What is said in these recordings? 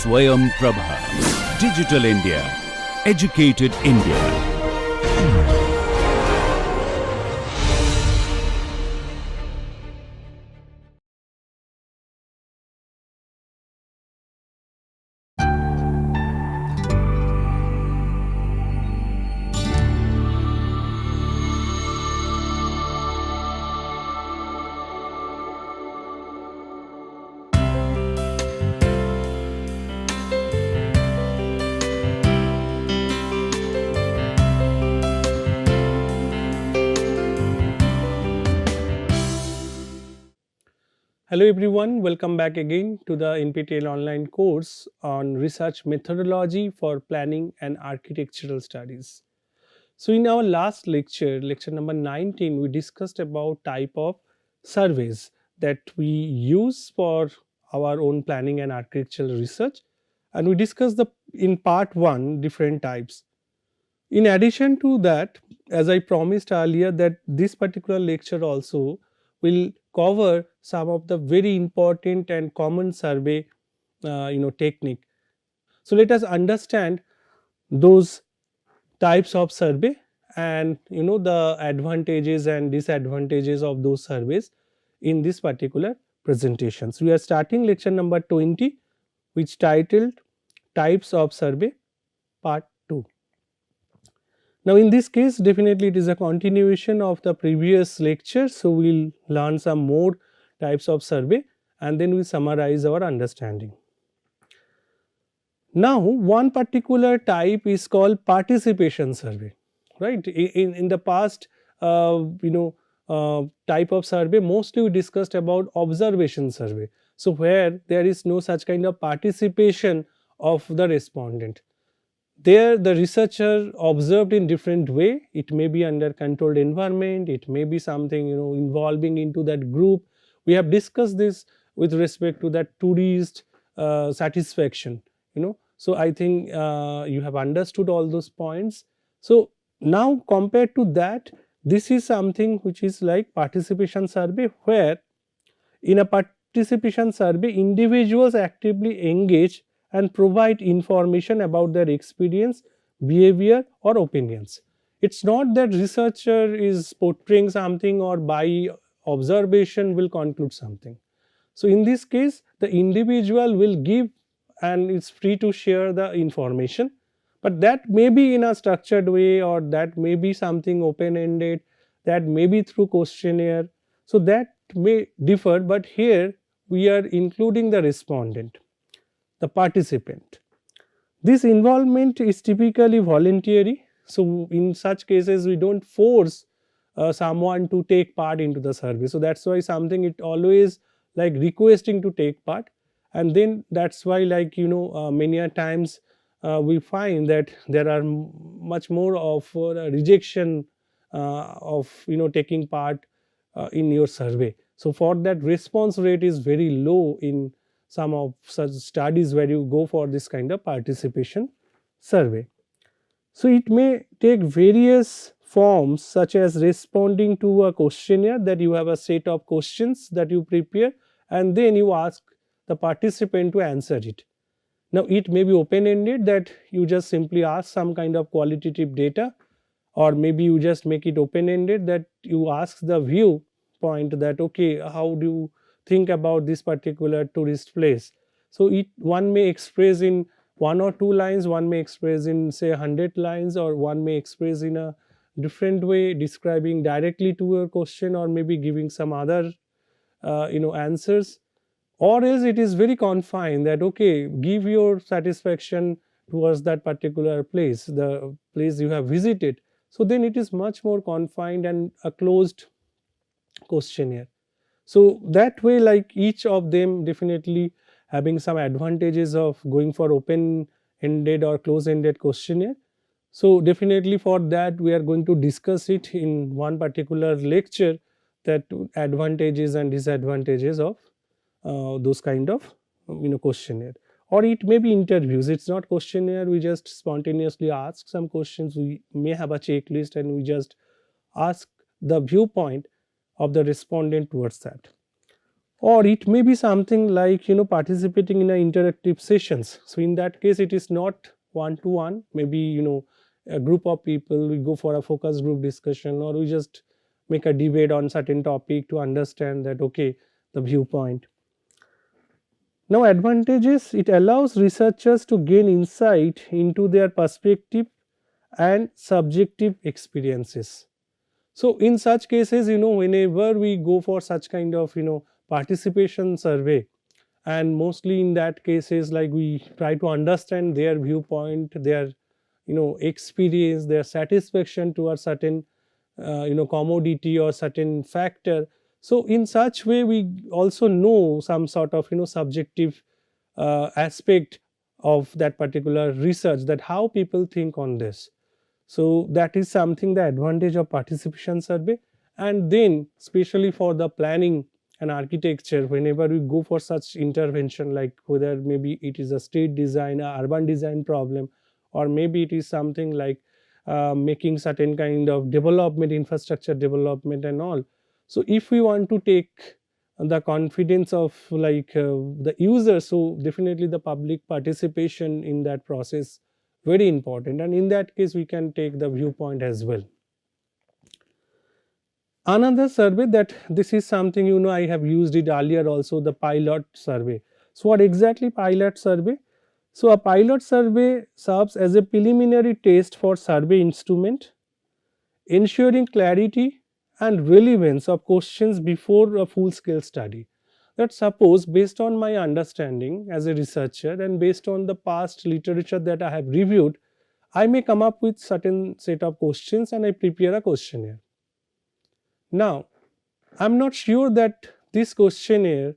Swayam Prabha. Digital India. Educated India. Hello everyone, welcome back again to the NPTEL online course on research methodology for planning and architectural studies. So in our last lecture, lecture number 19, we discussed about type of surveys that we use for our own planning and architectural research, and we discussed in part 1 different types. In addition to that, as I promised earlier, that this particular lecture also will cover some of the very important and common survey technique. So let us understand those types of survey and the advantages and disadvantages of those surveys in this particular presentation. So we are starting lecture number 20, which titled types of survey part 2. Now in this case, definitely it is a continuation of the previous lecture. So we will learn some more types of survey and then we summarize our understanding. Now one particular type is called participation survey, right. In the past type of survey, mostly we discussed about observation survey. So where there is no such kind of participation of the respondent. There the researcher observed in different way. It may be under controlled environment, it may be something involving into that group. We have discussed this with respect to that tourist satisfaction. So I think you have understood all those points. So now compared to that, this is something which is like participation survey, where in a participation survey individuals actively engage and provide information about their experience, behavior or opinions. It's not that researcher is portraying something or by observation will conclude something. So in this case, the individual will give and is free to share the information, but that may be in a structured way, or that may be something open ended, that may be through questionnaire. So that may differ, but here we are including the respondent, the participant. This involvement is typically voluntary. So in such cases we don't force someone to take part into the survey. So that's why something it always like requesting to take part, and then that's why many a times we find that there are much more of rejection of taking part in your survey. So for that, response rate is very low in some of such studies where you go for this kind of participation survey. So it may take various forms, such as responding to a questionnaire, that you have a set of questions that you prepare and then you ask the participant to answer it. Now it may be open ended, that you just simply ask some kind of qualitative data, or maybe you just make it open ended, that you ask the viewpoint that okay, how do you think about this particular tourist place. So one may express in 1 or 2 lines, one may express in say 100 lines, or one may express in a different way, describing directly to your question, or maybe giving some other answers. Or else it is very confined, that okay, give your satisfaction towards that particular place, the place you have visited. So then it is much more confined and a closed questionnaire. So that way, like each of them definitely having some advantages of going for open ended or close ended questionnaire. So definitely for that we are going to discuss it in one particular lecture, that advantages and disadvantages of those kind of questionnaire. Or it may be interviews. It's not questionnaire, we just spontaneously ask some questions. We may have a checklist and we just ask the viewpoint of the respondent towards that. or it may be something like participating in a interactive sessions. So in that case it is not one to one, maybe a group of people, we go for a focus group discussion, or we just make a debate on certain topic to understand that okay, the viewpoint. Now advantages: it allows researchers to gain insight into their perspective and subjective experiences. So in such cases, whenever we go for such kind of participation survey, and mostly in that cases, like we try to understand their viewpoint, their experience, their satisfaction to a certain commodity or certain factor. So in such way we also know some sort of subjective aspect of that particular research, that how people think on this. So that is something, the advantage of participation survey. And then especially for the planning and architecture, whenever we go for such intervention, like whether maybe it is a state design, a urban design problem, or maybe it is something like making certain kind of development, infrastructure development and all. So if we want to take the confidence of like the user, so definitely the public participation in that process very important, and in that case we can take the viewpoint as well. Another survey, that this is something I have used it earlier also, the pilot survey. So what exactly pilot survey? So a pilot survey serves as a preliminary test for survey instrument, ensuring clarity and relevance of questions before a full scale study. That suppose, based on my understanding as a researcher and based on the past literature that I have reviewed, I may come up with certain set of questions and I prepare a questionnaire. Now, I am not sure that this questionnaire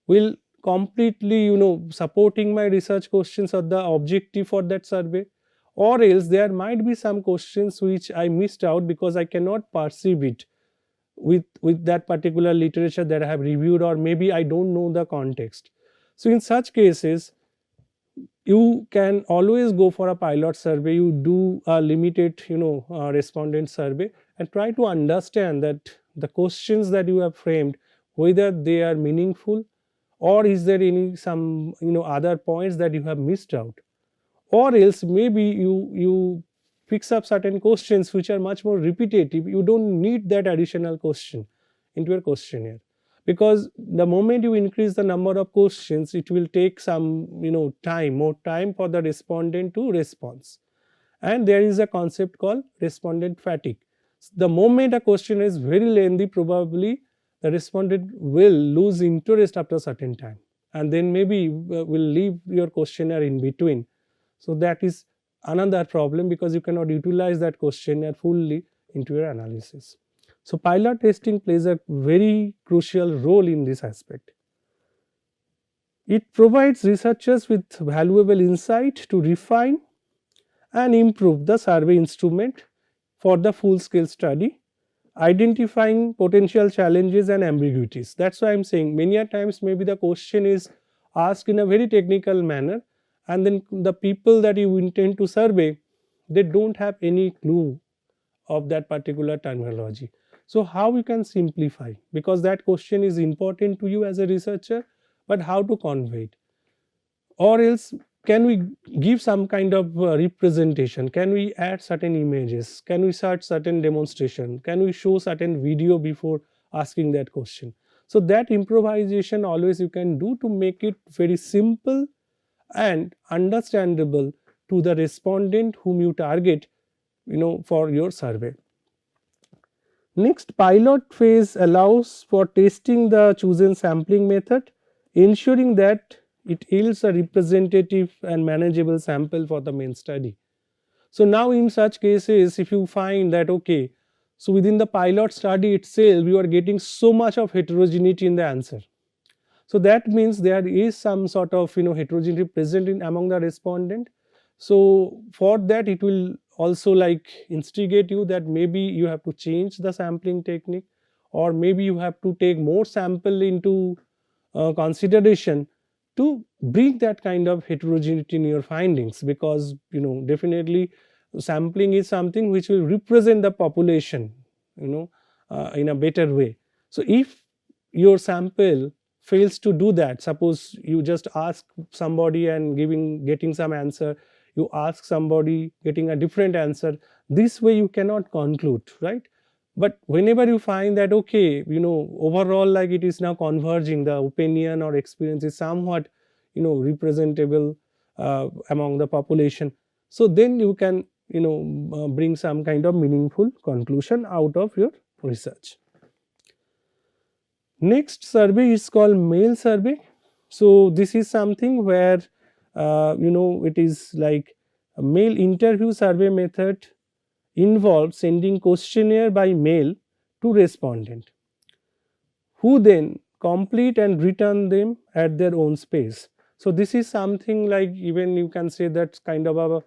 will completely supporting my research questions or the objective for that survey, or else there might be some questions which I missed out because I cannot perceive it with that particular literature that I have reviewed, or maybe I don't know the context. So in such cases you can always go for a pilot survey. You do a limited respondent survey and try to understand that the questions that you have framed, whether they are meaningful, or is there any some other points that you have missed out, or else maybe you fix up certain questions which are much more repetitive. You don't need that additional question into your questionnaire, because the moment you increase the number of questions, it will take some more time for the respondent to response. And there is a concept called respondent fatigue. The moment a question is very lengthy, probably the respondent will lose interest after a certain time, and then maybe will leave your questionnaire in between. So that is another problem, because you cannot utilize that questionnaire fully into your analysis. So pilot testing plays a very crucial role in this aspect. It provides researchers with valuable insight to refine and improve the survey instrument for the full scale study, identifying potential challenges and ambiguities. That's why I'm saying many a times maybe the question is asked in a very technical manner, and then the people that you intend to survey, they don't have any clue of that particular terminology. So how you can simplify, because that question is important to you as a researcher, but how to convey it? Or else, can we give some kind of representation? Can we add certain images? Can we search certain demonstration? Can we show certain video before asking that question? So that improvisation always you can do to make it very simple and understandable to the respondent whom you target for your survey. Next, pilot phase allows for testing the chosen sampling method, ensuring that it yields a representative and manageable sample for the main study. So now in such cases, if you find that okay, so within the pilot study itself you are getting so much of heterogeneity in the answer, so that means there is some sort of heterogeneity present in among the respondent. So for that it will also like instigate you that maybe you have to change the sampling technique, or maybe you have to take more sample into consideration to bring that kind of heterogeneity in your findings, because definitely sampling is something which will represent the population in a better way. So if your sample fails to do that, suppose you just ask somebody and getting some answer, you ask somebody getting a different answer, this way you cannot conclude, right? But whenever you find that, okay, overall, like, it is now converging, the opinion or experience is somewhat representable among the population, so then you can bring some kind of meaningful conclusion out of your research. Next survey is called mail survey. So this is something where it is like a mail interview survey method involves sending questionnaire by mail to respondent, who then complete and return them at their own space. So this is something like, even you can say that kind of a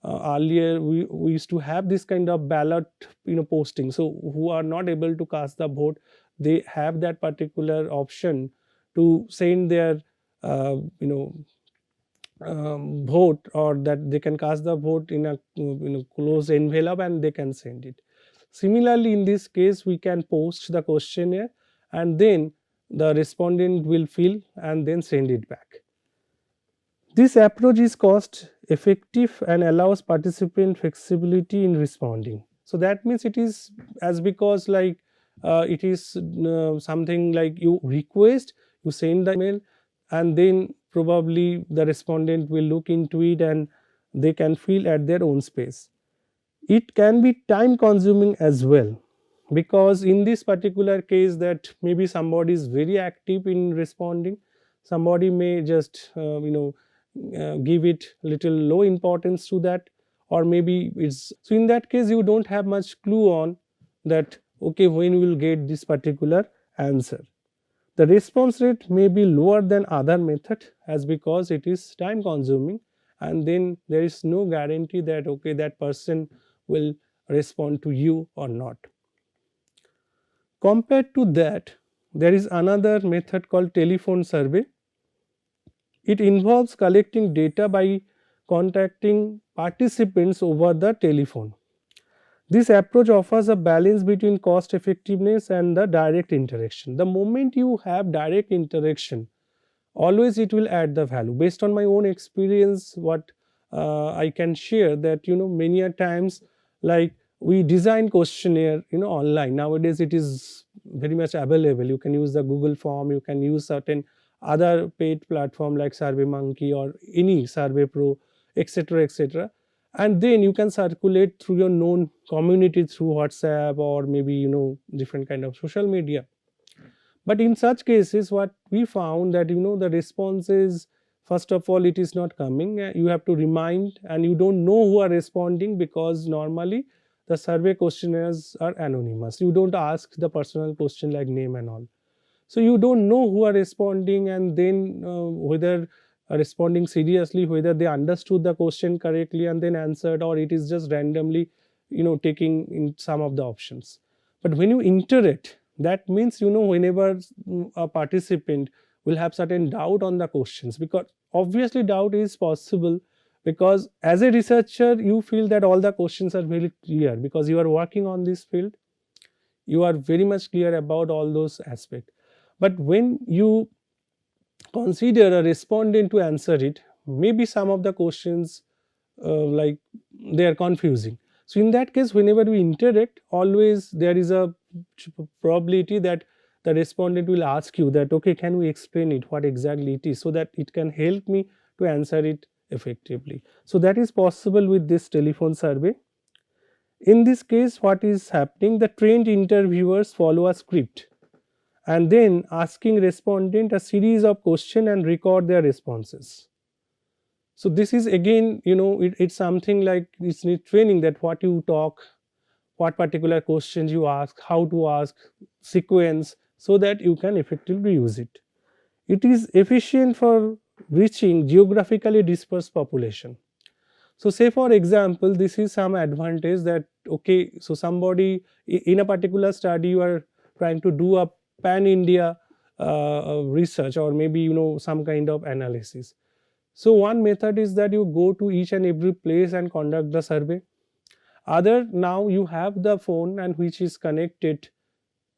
earlier we used to have this kind of ballot posting. So who are not able to cast the vote, they have that particular option to send their vote, or that they can cast the vote in a closed envelope and they can send it. Similarly, in this case, we can post the questionnaire and then the respondent will fill and then send it back. This approach is cost effective and allows participant flexibility in responding. So that means it is as because like it is something like you request, you send the email, and then probably the respondent will look into it and they can fill at their own space. It can be time consuming as well, because in this particular case that maybe somebody is very active in responding, somebody may just give it little low importance to that, or maybe it's, so in that case you don't have much clue on that, okay, when we will get this particular answer. The response rate may be lower than other method as because it is time consuming, and then there is no guarantee that, okay, that person will respond to you or not. Compared to that, there is another method called telephone survey. It involves collecting data by contacting participants over the telephone. This approach offers a balance between cost effectiveness and the direct interaction. The moment you have direct interaction, always it will add the value. Based on my own experience, what I can share that many a times, like, we design questionnaire online. Nowadays it is very much available. You can use the Google form, you can use certain other paid platform like SurveyMonkey or any Survey Pro, etc., etc., and then you can circulate through your known community through WhatsApp or maybe different kind of social media. But in such cases, what we found that the response is, first of all, it is not coming. You have to remind, and you don't know who are responding, because normally the survey questionnaires are anonymous. You don't ask the personal question like name and all. So you don't know who are responding, and then whether responding seriously, whether they understood the question correctly and then answered, or it is just randomly taking in some of the options. But when you interact, that means whenever a participant will have certain doubt on the questions, because obviously doubt is possible, because as a researcher you feel that all the questions are very clear because you are working on this field, you are very much clear about all those aspects. But when you consider a respondent to answer it, maybe some of the questions like they are confusing. So in that case, whenever we interact, always there is a probability that the respondent will ask you that, okay, can we explain it, what exactly it is, so that it can help me to answer it effectively. So that is possible with this telephone survey. In this case, what is happening, the trained interviewers follow a script and then asking respondent a series of questions and record their responses. So this is again, it's something like it's need training, that what you talk, what particular questions you ask, how to ask, sequence, so that you can effectively use it. It is efficient for reaching geographically dispersed population. So say for example, this is some advantage that, okay, so somebody in a particular study you are trying to do a pan India research, or maybe some kind of analysis. So one method is that you go to each and every place and conduct the survey. Other, now you have the phone and which is connected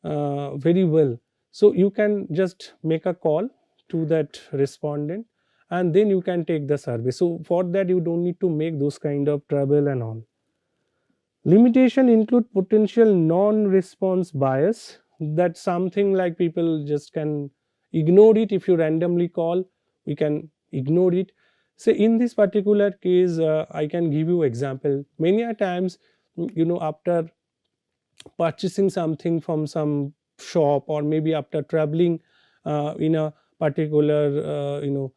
very well. So you can just make a call to that respondent, and then you can take the survey. So for that you don't need to make those kind of trouble and all. Limitation include potential non-response bias. That's something like people just can ignore it. If you randomly call, we can ignore it. So in this particular case, I can give you example. Many a times, after purchasing something from some shop, or maybe after traveling in a particular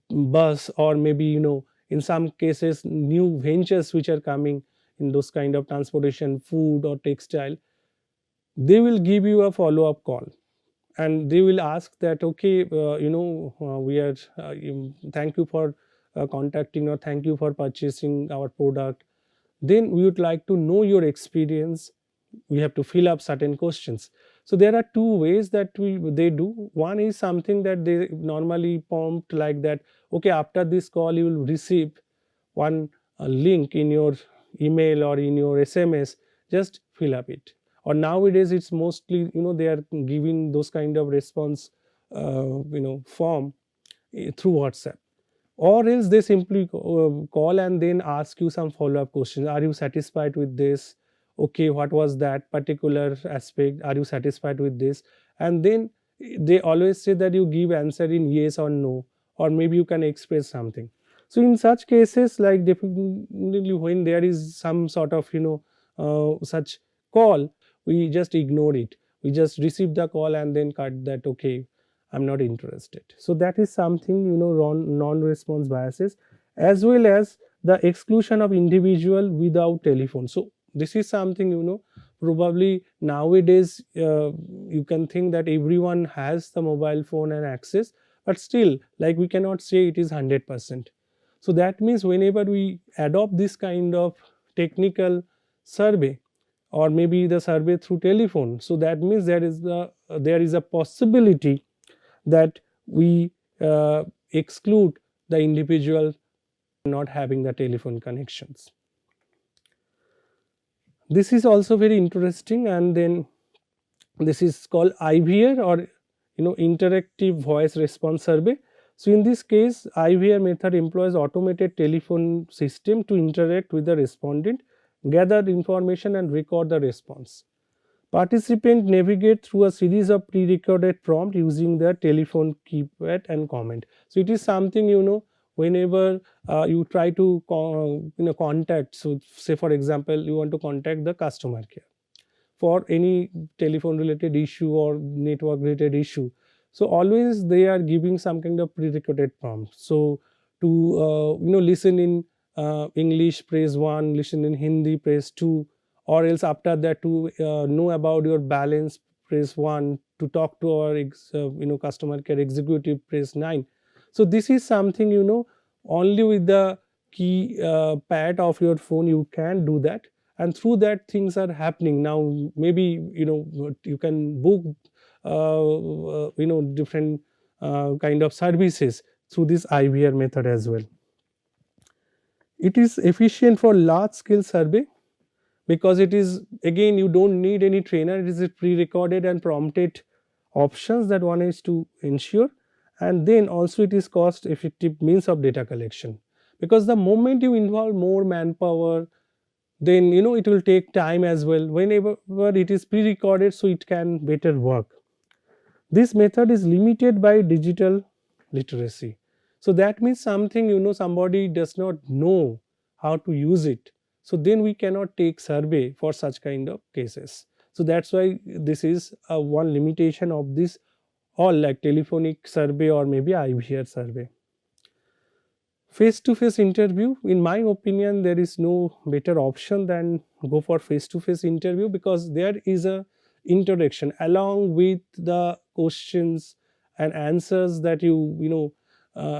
bus, or maybe in some cases new ventures which are coming in those kind of transportation, food or textile, they will give you a follow up call, and they will ask that, okay, we are thank you for contacting, or thank you for purchasing our product. Then we would like to know your experience. We have to fill up certain questions. So there are two ways that they do. One is something that they normally prompt like that, okay, after this call you will receive one link in your email or in your SMS, just fill up it. Or nowadays it's mostly, they are giving those kind of response form through WhatsApp. Or else they simply call and then ask you some follow up questions. Are you satisfied with this? Okay, what was that particular aspect? Are you satisfied with this? And then they always say that you give answer in yes or no, or maybe you can express something. So in such cases, like definitely when there is some sort of such call, we just ignore it. We just receive the call and then cut that, okay, I'm not interested. So that is something, non-response biases, as well as the exclusion of individual without telephone. So this is something, probably nowadays you can think that everyone has the mobile phone and access, but still, like, we cannot say it is 100%. So that means whenever we adopt this kind of technical survey, or maybe the survey through telephone, so that means there is a possibility that we exclude the individual not having the telephone connections. This is also very interesting, and then this is called IVR, or interactive voice response survey. So in this case, IVR method employs automated telephone system to interact with the respondent, gather information and record the response. Participants navigate through a series of pre-recorded prompts using their telephone keypad and comment. So it is something, whenever you try to contact. So say for example, you want to contact the customer care for any telephone related issue or network related issue. So always they are giving some kind of pre-recorded prompt. So to listen in English, press 1, listen in Hindi, press 2, or else after that to know about your balance, press 1, to talk to our customer care executive, press 9. So this is something, only with the key pad of your phone you can do that, and through that things are happening. Now maybe you can book different kind of services through this IVR method as well. It is efficient for large scale survey, because it is, again, you don't need any trainer. It is a pre-recorded and prompted options that one is to ensure. And then also it is cost effective means of data collection, because the moment you involve more manpower, then it will take time as well. Whenever it is pre-recorded, so it can better work. This method is limited by digital literacy. So that means something, somebody does not know how to use it, so then we cannot take survey for such kind of cases. So that's why this is one limitation of this, all like telephonic survey or maybe IVR survey. Face to face interview, in my opinion, there is no better option than go for face to face interview, because there is a interaction along with the questions and answers that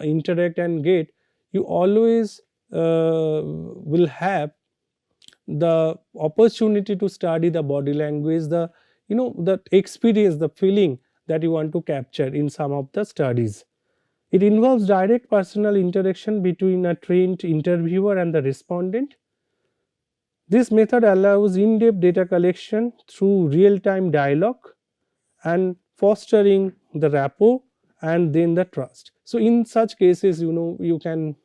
interact and get. You always will have the opportunity to study the body language, the the experience, the feeling that you want to capture in some of the studies. It involves direct personal interaction between a trained interviewer and the respondent. This method allows in-depth data collection through real-time dialogue and fostering the rapport and then the trust. So in such cases, you can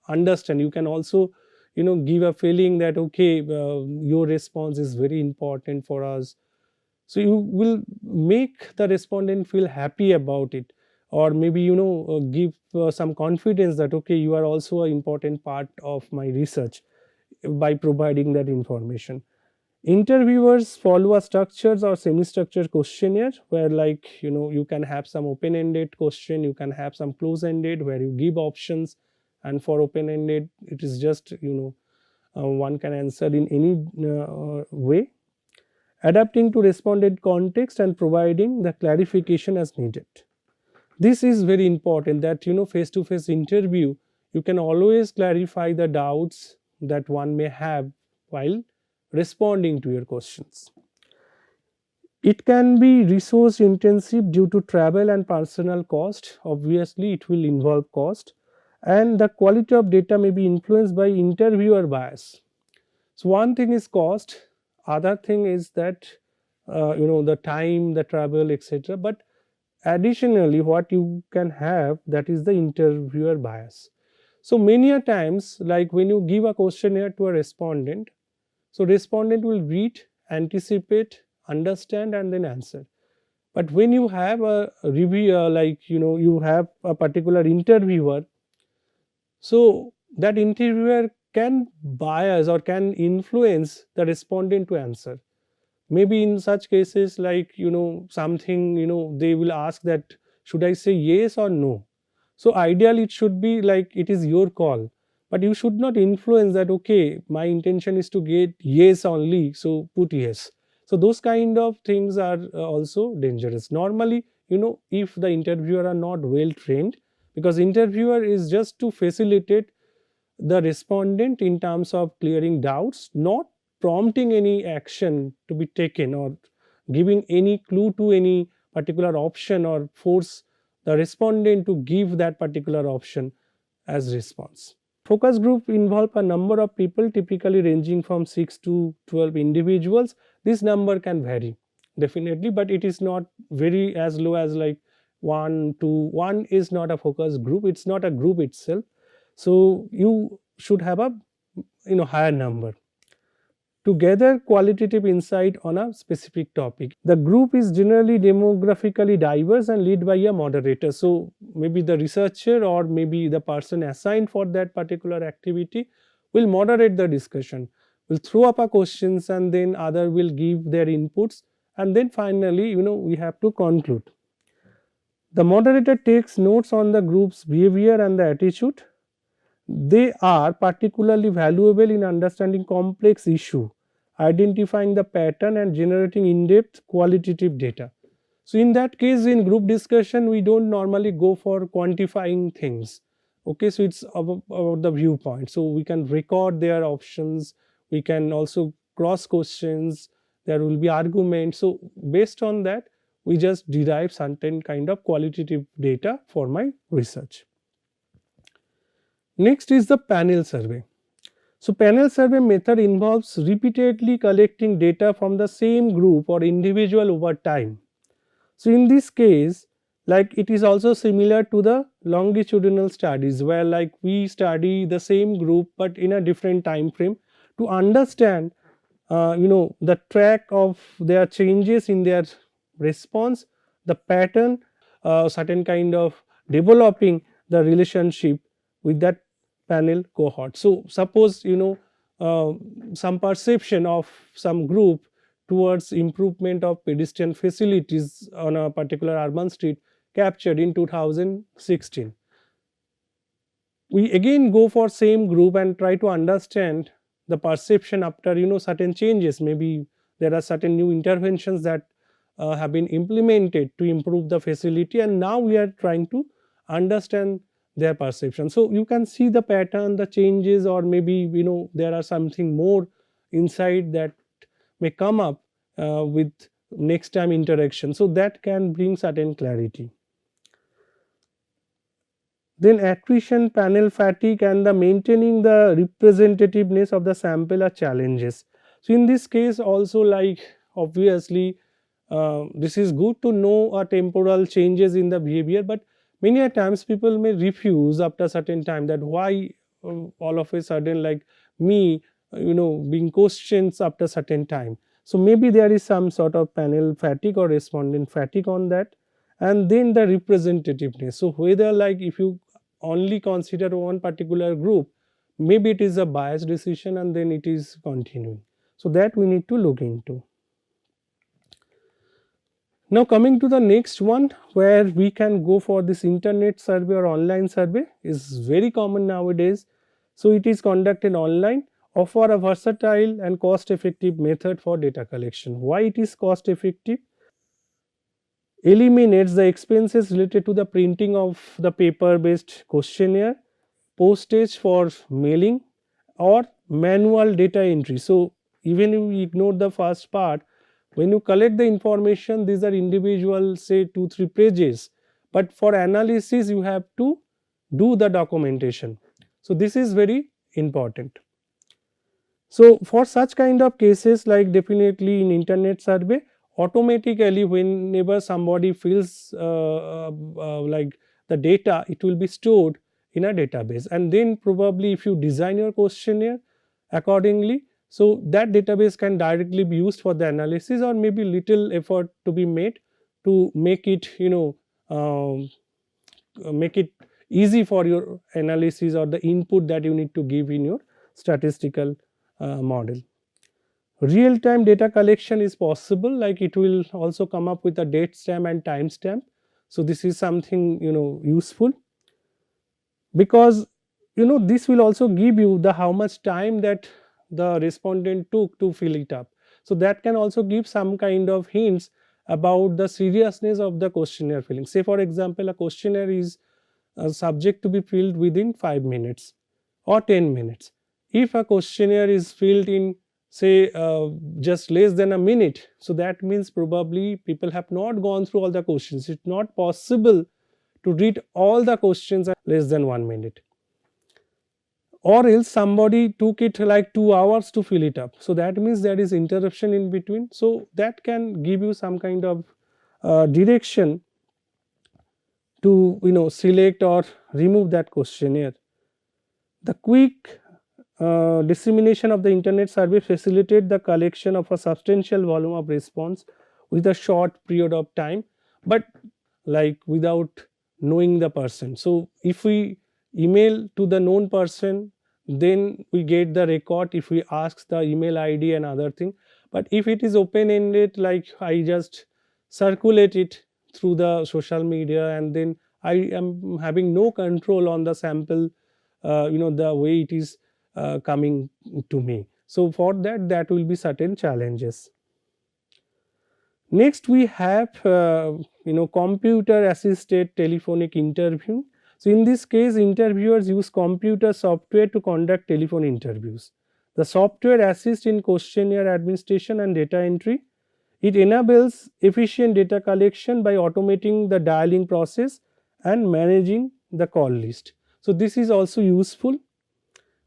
understand, you can also give a feeling that okay, your response is very important for us. So you will make the respondent feel happy about it, or maybe give some confidence that okay, you are also an important part of my research by providing that information. Interviewers follow a structured or semi-structured questionnaire where, like, you can have some open-ended question, you can have some close-ended where you give options, and for open-ended it is just one can answer in any way, adapting to respondent context and providing the clarification as needed. This is very important that face to face interview, you can always clarify the doubts that one may have while responding to your questions. It can be resource intensive due to travel and personal cost. Obviously it will involve cost, and the quality of data may be influenced by interviewer bias. So one thing is cost, other thing is that the time, the travel, etc. But additionally, what you can have, that is the interviewer bias. So many a times, like when you give a questionnaire to a respondent, so respondent will read, anticipate, understand, and then answer. But when you have a reviewer, like you have a particular interviewer, so that interviewer can bias or can influence the respondent to answer. Maybe in such cases, like something, they will ask that should I say yes or no. So ideally it should be like it is your call, but you should not influence that okay, my intention is to get yes only, so put yes. So those kind of things are also dangerous. Normally, if the interviewer are not well trained, because interviewer is just to facilitate the respondent in terms of clearing doubts, not prompting any action to be taken or giving any clue to any particular option or force the respondent to give that particular option as response. Focus group involve a number of people, typically ranging from 6 to 12 individuals. This number can vary definitely, but it is not very as low as like 1 to 1 is not a focus group, it's not a group itself. So you should have a higher number to gather qualitative insight on a specific topic. The group is generally demographically diverse and led by a moderator. So maybe the researcher or maybe the person assigned for that particular activity will moderate the discussion, will throw up a questions, and then other will give their inputs, and then finally we have to conclude. The moderator takes notes on the group's behavior and the attitude. They are particularly valuable in understanding complex issue, identifying the pattern, and generating in-depth qualitative data. So in that case, in group discussion, we don't normally go for quantifying things. Okay, so it's about the viewpoint. So we can record their options, we can also cross questions, there will be arguments. So based on that, we just derive certain kind of qualitative data for my research. Next is the panel survey. So panel survey method involves repeatedly collecting data from the same group or individual over time. So in this case, like it is also similar to the longitudinal studies, where like we study the same group but in a different time frame to understand the track of their changes in their response, the pattern, certain kind of developing the relationship with that panel cohort. So suppose some perception of some group towards improvement of pedestrian facilities on a particular urban street captured in 2016. We again go for same group and try to understand the perception after certain changes. Maybe there are certain new interventions that have been implemented to improve the facility, and now we are trying to understand their perception. So you can see the pattern, the changes, or maybe there are something more inside that may come up with next time interaction. So that can bring certain clarity. Then attrition, panel fatigue, and the maintaining the representativeness of the sample are challenges. So in this case also, like obviously this is good to know temporal changes in the behavior, but many a times people may refuse after certain time, that why all of a sudden, like me, being questions after certain time. So maybe there is some sort of panel fatigue or respondent fatigue on that. And then the representativeness, so whether, like, if you only consider one particular group, maybe it is a biased decision and then it is continuing. So that we need to look into. Now coming to the next one, where we can go for this internet survey or online survey, is very common nowadays. So it is conducted online, offer a versatile and cost effective method for data collection. Why it is cost effective? Eliminates the expenses related to the printing of the paper based questionnaire, postage for mailing, or manual data entry. So even if we ignore the first part, when you collect the information, these are individual, say 2-3 pages, but for analysis you have to do the documentation. So this is very important. So for such kind of cases, like definitely in internet survey, automatically whenever somebody fills like the data, it will be stored in a database, and then probably if you design your questionnaire accordingly, so that database can directly be used for the analysis, or maybe little effort to be made to make it, make it easy for your analysis or the input that you need to give in your statistical model. Real time data collection is possible, like it will also come up with a date stamp and time stamp. So this is something, useful, because this will also give you the how much time that the respondent took to fill it up. So that can also give some kind of hints about the seriousness of the questionnaire filling. Say for example, a questionnaire is subject to be filled within 5 minutes or 10 minutes. If a questionnaire is filled in, say, just less than a minute, so that means probably people have not gone through all the questions. It's not possible to read all the questions in less than 1 minute, or else somebody took it like 2 hours to fill it up. So that means there is interruption in between. So that can give you some kind of direction to select or remove that questionnaire. The quick dissemination of the internet survey facilitate the collection of a substantial volume of response with a short period of time, but like without knowing the person. So if we email to the known person, then we get the record if we ask the email ID and other thing. But if it is open ended, like I just circulate it through the social media, and then I am having no control on the sample, the way it is coming to me. So for that will be certain challenges. Next we have computer assisted telephonic interview. So in this case, interviewers use computer software to conduct telephone interviews. The software assists in questionnaire administration and data entry. It enables efficient data collection by automating the dialing process and managing the call list. So this is also useful,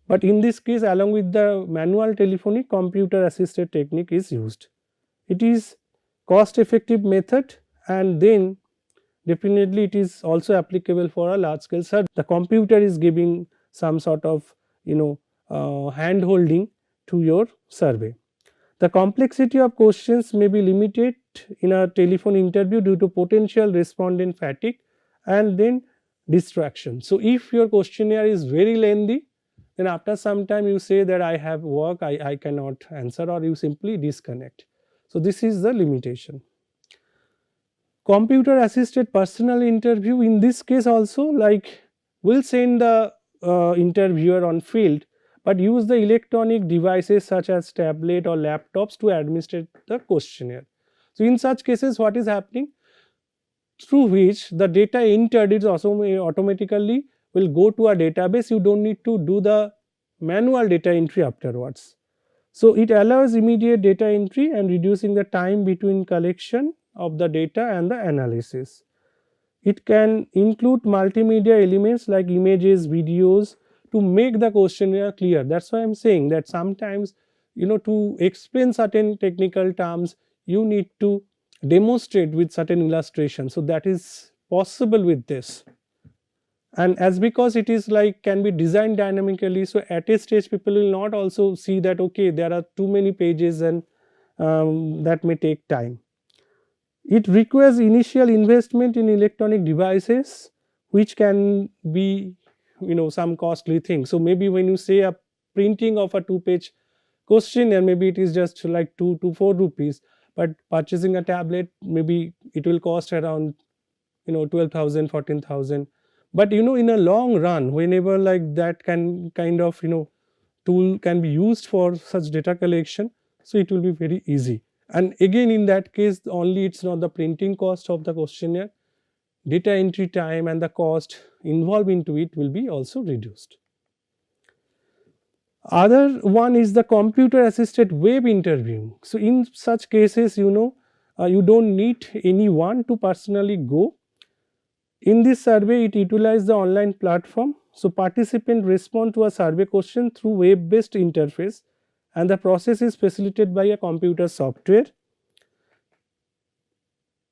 but in this case, along with the manual telephony, computer assisted technique is used. It is cost effective method, and then definitely it is also applicable for a large scale survey. The computer is giving some sort of hand holding to your survey. The complexity of questions may be limited in a telephone interview due to potential respondent fatigue and then distraction. So if your questionnaire is very lengthy, then after some time you say that I have work, I cannot answer, or you simply disconnect. So this is the limitation. Computer assisted personal interview, in this case also, like will send the interviewer on field, but use the electronic devices such as tablet or laptops to administer the questionnaire. So in such cases, what is happening, through which the data entered is also automatically will go to a database. You don't need to do the manual data entry afterwards. So it allows immediate data entry and reducing the time between collection of the data and the analysis. It can include multimedia elements like images, videos to make the questionnaire clear. That's why I am saying that sometimes to explain certain technical terms, you need to demonstrate with certain illustrations. So that is possible with this. And as because it is like can be designed dynamically, so at a stage people will not also see that okay there are too many pages and that may take time. It requires initial investment in electronic devices, which can be some costly thing. So maybe when you say a printing of a 2-page questionnaire, maybe it is just like 2 to 4 rupees, but purchasing a tablet, maybe it will cost around 12,000, 14,000. But in a long run, whenever like that can kind of tool can be used for such data collection, so it will be very easy. And again in that case only it's not the printing cost of the questionnaire, data entry time and the cost involved into it will be also reduced. Other one is the computer assisted web interviewing. So in such cases you don't need anyone to personally go. In this survey, it utilizes the online platform. So participants respond to a survey question through web-based interface, and the process is facilitated by a computer software.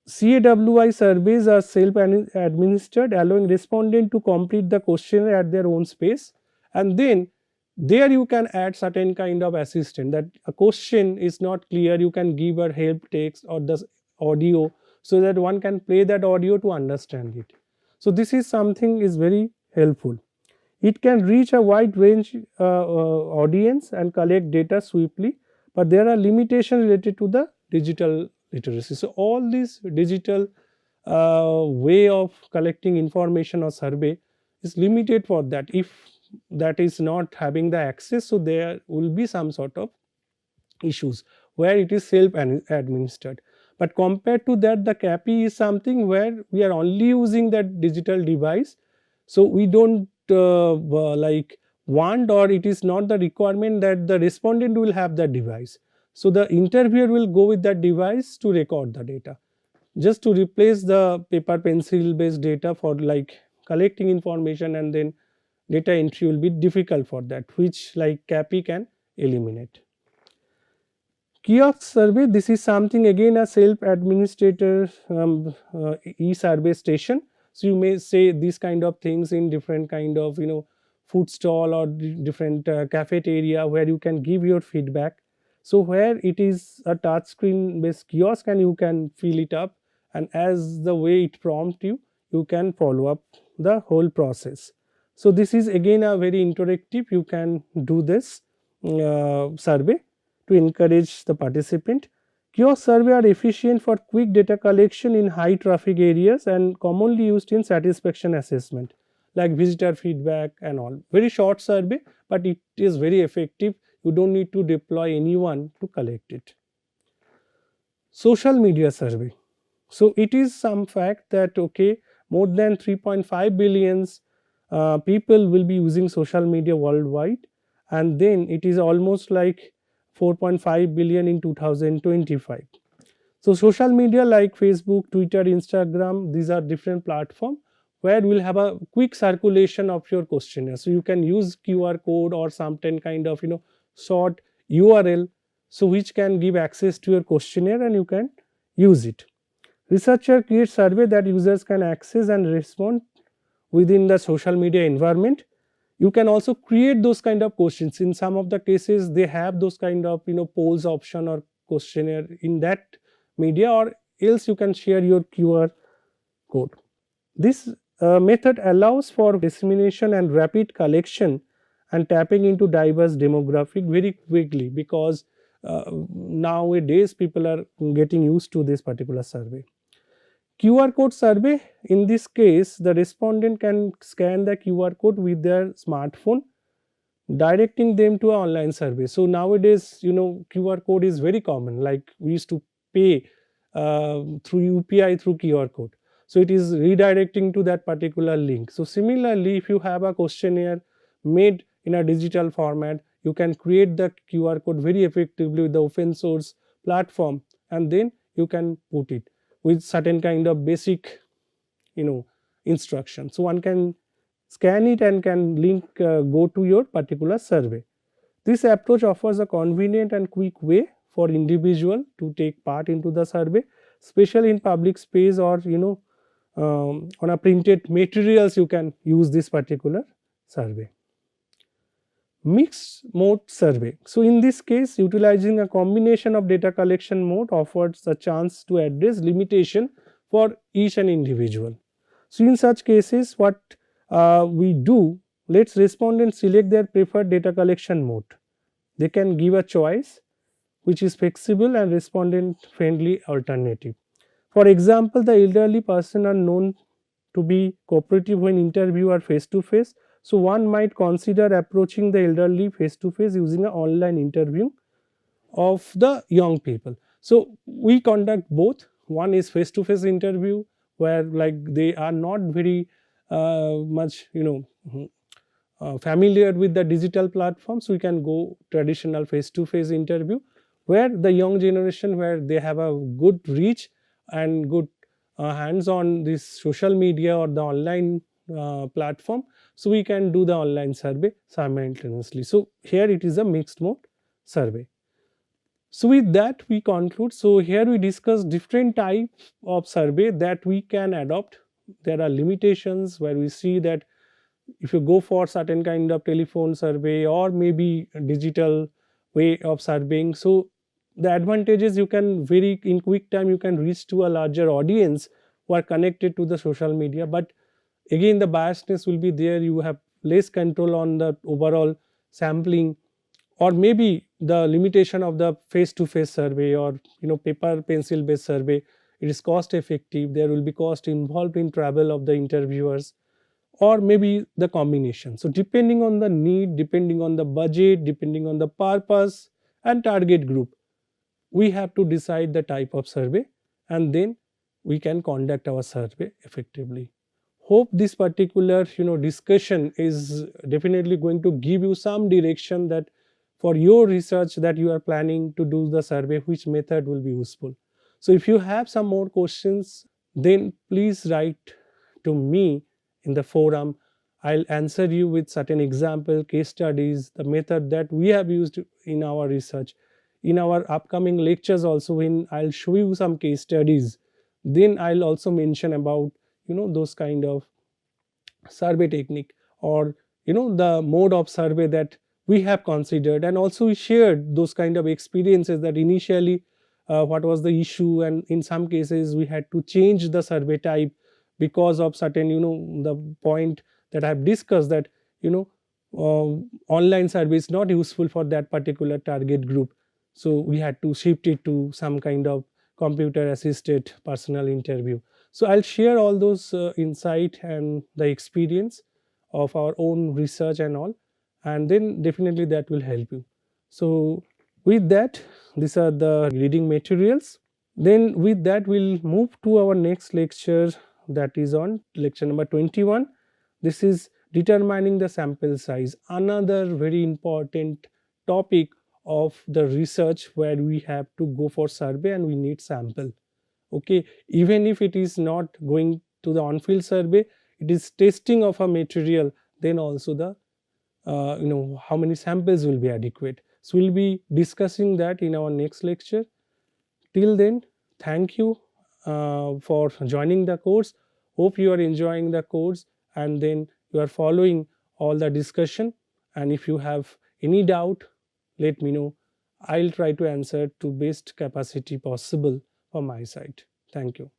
CAWI surveys are self-administered, allowing respondents to complete the questionnaire at their own space, and then there you can add certain kind of assistant. That a question is not clear, you can give a help text or the audio, so that one can play that audio to understand it. So this is something is very helpful. It can reach a wide range audience and collect data swiftly, but there are limitations related to the digital literacy. So all this digital way of collecting information or survey is limited for that. If that is not having the access, so there will be some sort of issues where it is self administered. But compared to that, the CAPI is something where we are only using that digital device. So we don't like want, or it is not the requirement that the respondent will have that device. So the interviewer will go with that device to record the data, just to replace the paper pencil based data for like collecting information, and then data entry will be difficult for that, which like CAPI can eliminate. Kiosk survey, this is something again a self-administrator e-survey station. So you may say these kind of things in different kind of food stall or different cafeteria where you can give your feedback. So where it is a touch screen based kiosk and you can fill it up, and as the way it prompt you, you can follow up the whole process. So this is again a very interactive, you can do this survey to encourage the participant. Kiosk survey are efficient for quick data collection in high traffic areas and commonly used in satisfaction assessment like visitor feedback and all. Very short survey, but it is very effective. You don't need to deploy anyone to collect it. Social media survey. So it is some fact that okay, more than 3.5 billions people will be using social media worldwide, and then it is almost like 4.5 billion in 2025. So social media like Facebook, Twitter, Instagram, these are different platforms where we will have a quick circulation of your questionnaire. So you can use QR code or something kind of short URL, so which can give access to your questionnaire and you can use it. Researcher creates survey that users can access and respond within the social media environment. You can also create those kind of questions. In some of the cases they have those kind of polls option or questionnaire in that media, or else you can share your QR code. This method allows for dissemination and rapid collection and tapping into diverse demographic very quickly, because nowadays people are getting used to this particular survey. QR code survey, in this case the respondent can scan the QR code with their smartphone, directing them to an online survey. So nowadays QR code is very common, like we used to pay through UPI through QR code. So it is redirecting to that particular link. So similarly, if you have a questionnaire made in a digital format, you can create the QR code very effectively with the open source platform, and then you can put it with certain kind of basic instructions. So one can scan it and can link go to your particular survey. This approach offers a convenient and quick way for individual to take part into the survey. especially in public space, or on a printed materials you can use this particular survey. Mixed mode survey. So in this case, utilizing a combination of data collection mode offers a chance to address limitation for each an individual. So in such cases, what we do, let's respondents select their preferred data collection mode. They can give a choice which is flexible and respondent friendly alternative. For example, the elderly person are known to be cooperative when interview are face to face. So one might consider approaching the elderly face to face using an online interview of the young people. So we conduct both. One is face to face interview where like they are not very much familiar with the digital platforms. We can go traditional face to face interview, where the young generation, where they have a good reach and good hands on this social media or the online platform. So we can do the online survey simultaneously. So here it is a mixed mode survey. So with that we conclude. So here we discuss different types of survey that we can adopt. There are limitations where we see that if you go for certain kind of telephone survey or maybe a digital way of surveying, so the advantages, you can very in quick time you can reach to a larger audience who are connected to the social media. But again the biasness will be there, you have less control on the overall sampling, or maybe the limitation of the face to face survey or paper pencil based survey. It is cost effective, there will be cost involved in travel of the interviewers, or maybe the combination. So depending on the need, depending on the budget, depending on the purpose and target group, we have to decide the type of survey, and then we can conduct our survey effectively. Hope this particular discussion is definitely going to give you some direction that for your research that you are planning to do the survey, which method will be useful. So if you have some more questions, then please write to me in the forum. I'll answer you with certain example case studies, the method that we have used in our research. In our upcoming lectures also, when I'll show you some case studies, then I'll also mention about those kind of survey technique, or the mode of survey that we have considered, and also we shared those kind of experiences that initially what was the issue, and in some cases we had to change the survey type because of certain the point that I have discussed, that online survey is not useful for that particular target group. So we had to shift it to some kind of computer assisted personal interview. So I'll share all those insight and the experience of our own research and all, and then definitely that will help you. So with that, these are the reading materials. Then with that we'll move to our next lecture, that is on lecture number 21. This is determining the sample size, another very important topic of the research where we have to go for survey and we need sample. Okay, even if it is not going to the on field survey, it is testing of a material, then also the how many samples will be adequate. So we'll be discussing that in our next lecture. Till then, thank you for joining the course. Hope you are enjoying the course and then you are following all the discussion. And if you have any doubt, let me know. I'll try to answer to best capacity possible from my side. Thank you.